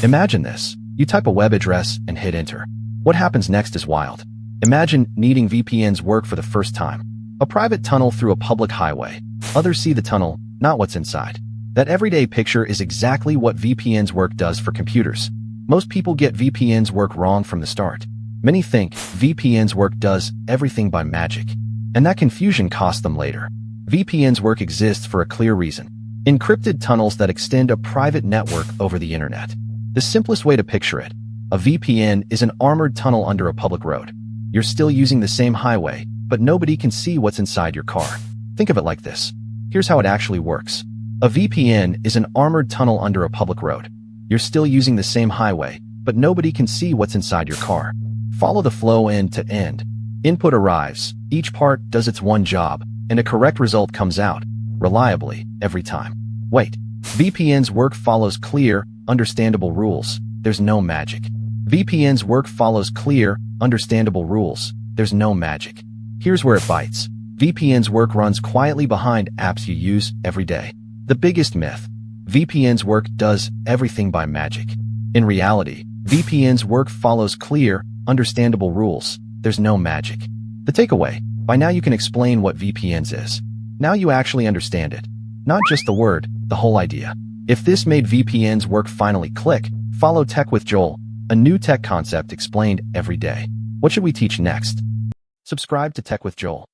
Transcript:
Imagine this. You type a web address and hit enter. What happens next is wild. Imagine needing VPNs work for the first time. A private tunnel through a public highway. Others see the tunnel, not what's inside. That everyday picture is exactly what VPNs work does for computers. Most people get VPNs work wrong from the start. Many think VPNs work does everything by magic. And that confusion costs them later. VPNs work exists for a clear reason. Encrypted tunnels that extend a private network over the internet. The simplest way to picture it, a VPN is an armored tunnel under a public road. You're still using the same highway, but nobody can see what's inside your car. Think of it like this. Here's how it actually works. A VPN is an armored tunnel under a public road. You're still using the same highway, but nobody can see what's inside your car. Follow the flow end to end. Input arrives, each part does its one job, and a correct result comes out, reliably, every time. Wait, VPNs work follows clear, understandable rules. There's no magic. VPNs work follows clear, understandable rules. There's no magic. Here's where it bites. VPNs work runs quietly behind apps you use every day. The biggest myth. VPNs work does everything by magic. In reality, VPNs work follows clear, understandable rules. There's no magic. The takeaway. By now you can explain what VPNs is. Now you actually understand it. Not just the word, the whole idea. If this made VPNs work finally click, follow Tech with Joel, a new tech concept explained every day. What should we teach next? Subscribe to Tech with Joel.